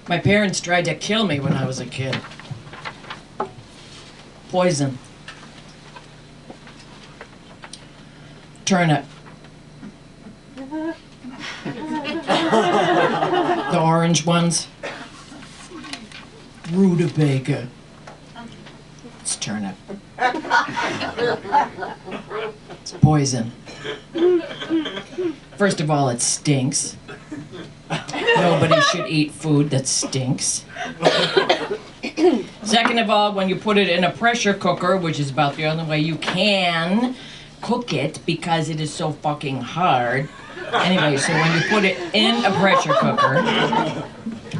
My parents tried to kill me when I was a kid. Poison. Turnip. The orange ones. Rutabaga. It's turnip. It's poison. First of all, it stinks. Nobody should eat food that stinks. Second of all, when you put it in a pressure cooker, which is about the only way you can cook it because it is so fucking hard. Anyway, so when you put it in a pressure cooker,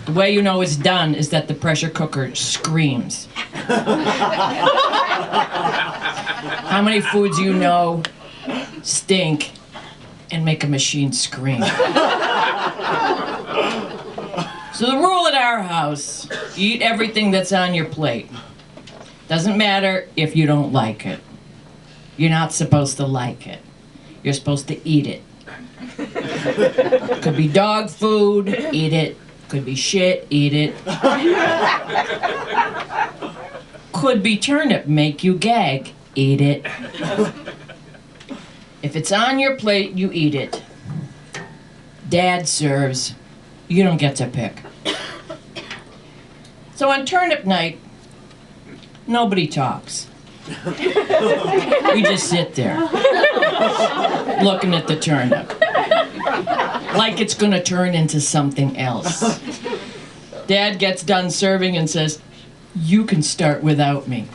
the way you know it's done is that the pressure cooker screams. How many foods you know stink and make a machine scream? So the rule at our house, eat everything that's on your plate. Doesn't matter if you don't like it. You're not supposed to like it. You're supposed to eat it. Could be dog food, eat it. Could be shit, eat it. Could be turnip, make you gag, eat it. If it's on your plate, you eat it. Dad serves. You don't get to pick. So on turnip night, nobody talks. We just sit there, looking at the turnip, like it's gonna turn into something else. Dad gets done serving and says, "You can start without me.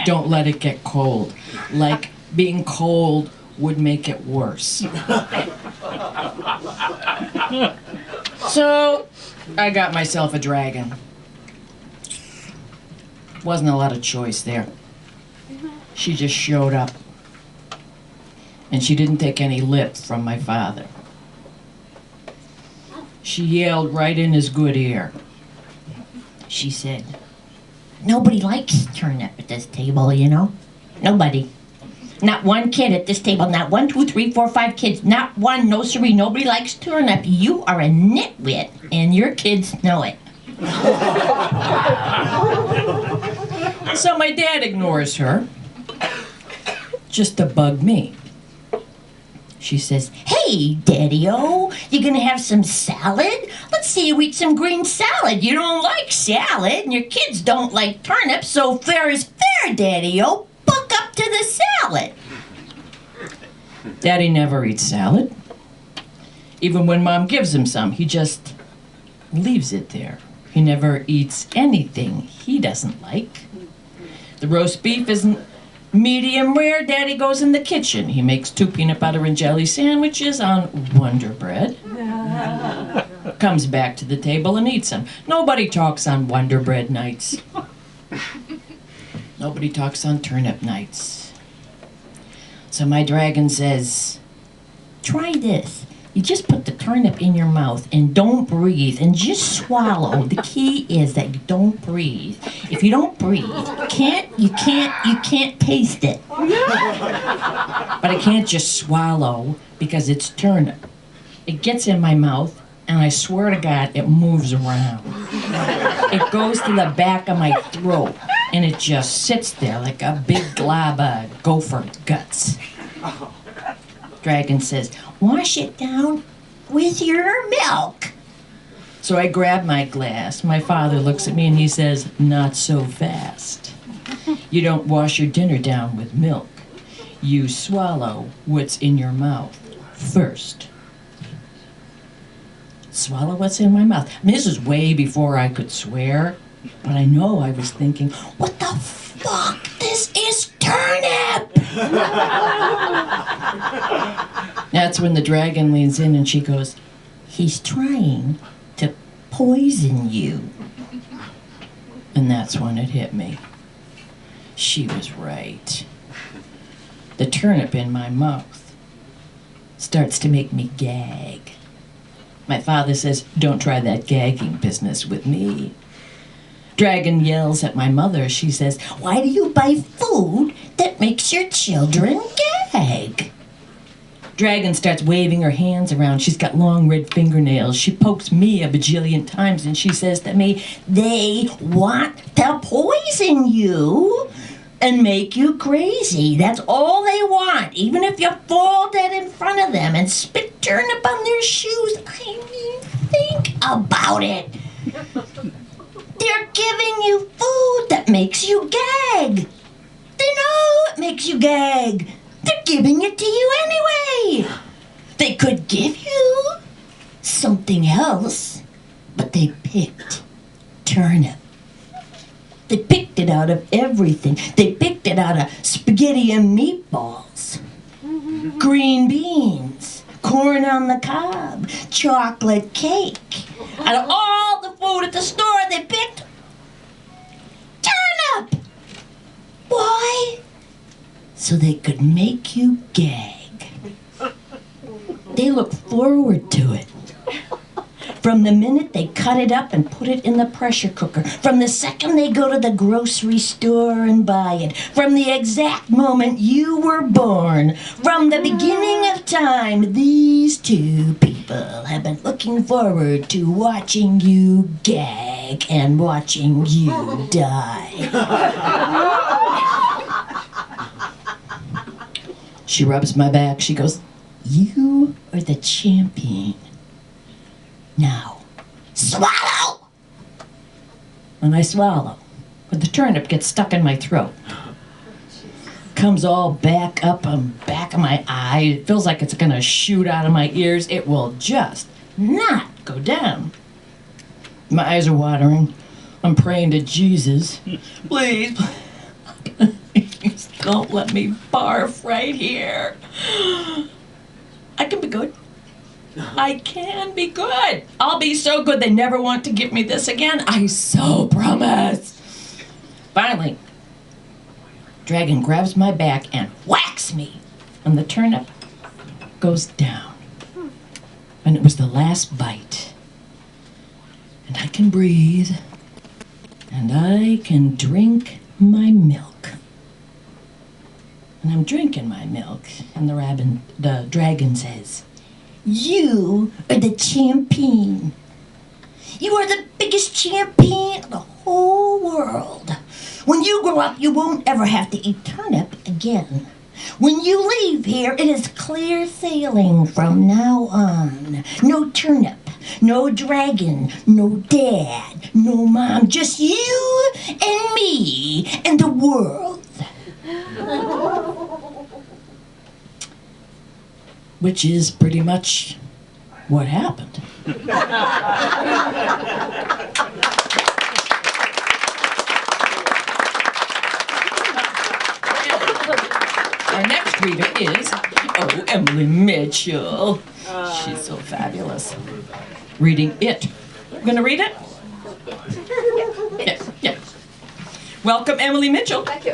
Don't let it get cold." Like being cold would make it worse. So, I got myself a dragon. Wasn't a lot of choice there. She just showed up. And she didn't take any lip from my father. She yelled right in his good ear. She said, "Nobody likes turnip at this table, you know? Nobody. Not one kid at this table, not 1, 2, 3, 4, 5 kids, not one, no siree, nobody likes turnip. You are a nitwit, and your kids know it." So my dad ignores her, just to bug me. She says, "Hey, Daddy-O, you gonna have some salad? Let's see you eat some green salad. You don't like salad, and your kids don't like turnips, so fair is fair, Daddy-O. Buck up to the salad." Daddy never eats salad. Even when Mom gives him some, he just leaves it there. He never eats anything he doesn't like. The roast beef isn't medium rare. Daddy goes in the kitchen. He makes 2 peanut butter and jelly sandwiches on Wonder Bread. Comes back to the table and eats them. Nobody talks on Wonder Bread nights. Nobody talks on turnip nights. So my dragon says, "Try this. You just put the turnip in your mouth and don't breathe and just swallow. The key is that you don't breathe. If you don't breathe, you can't taste it." But I can't just swallow because it's turnip. It gets in my mouth and I swear to God, it moves around. It goes to the back of my throat. And it just sits there like a big glob of gopher guts. Dragon says, "Wash it down with your milk." So I grab my glass. My father looks at me and he says, "Not so fast. You don't wash your dinner down with milk. You swallow what's in your mouth first." Swallow what's in my mouth. I mean, this is way before I could swear. But I know I was thinking, what the fuck? This is turnip! That's when the dragon leans in and she goes, "He's trying to poison you." And that's when it hit me. She was right. The turnip in my mouth starts to make me gag. My father says, "Don't try that gagging business with me." Dragon yells at my mother. She says, "Why do you buy food that makes your children gag?" Dragon starts waving her hands around. She's got long red fingernails. She pokes me a bajillion times and she says to me, "They want to poison you and make you crazy. That's all they want, even if you fall dead in front of them and spit turnip on their shoes." I mean, think about it. They're giving you food that makes you gag. They know it makes you gag. They're giving it to you anyway. They could give you something else, but they picked turnip. They picked it out of everything. They picked it out of spaghetti and meatballs, green beans, corn on the cob, chocolate cake. Out of all the food at the store, they picked turnip. Why? So they could make you gag. They look forward to it. From the minute they cut it up and put it in the pressure cooker, from the second they go to the grocery store and buy it, from the exact moment you were born, from the beginning of time, these two people have been looking forward to watching you gag and watching you die. She rubs my back. She goes, "You are the champion. Now, swallow!" And I swallow, but the turnip gets stuck in my throat. Comes all back up on the back of my eye. It feels like it's gonna shoot out of my ears. It will just not go down. My eyes are watering. I'm praying to Jesus. Please, please don't let me barf right here. I can be good. I can be good. I'll be so good they never want to give me this again. I so promise. Finally, Dragon grabs my back and whacks me, and the turnip goes down. And it was the last bite. And I can breathe, and I can drink my milk. And I'm drinking my milk, and the dragon says, "You are the champion. You are the biggest champion of the whole world. When you grow up, you won't ever have to eat turnip again. When you leave here, it is clear sailing from now on. No turnip, no dragon, no dad, no mom, just you and me and the world." Which is pretty much what happened. Our next reader is, Emily Mitchell. She's so fabulous. Reading It. You gonna read it? Yeah. Welcome, Emily Mitchell. Thank you.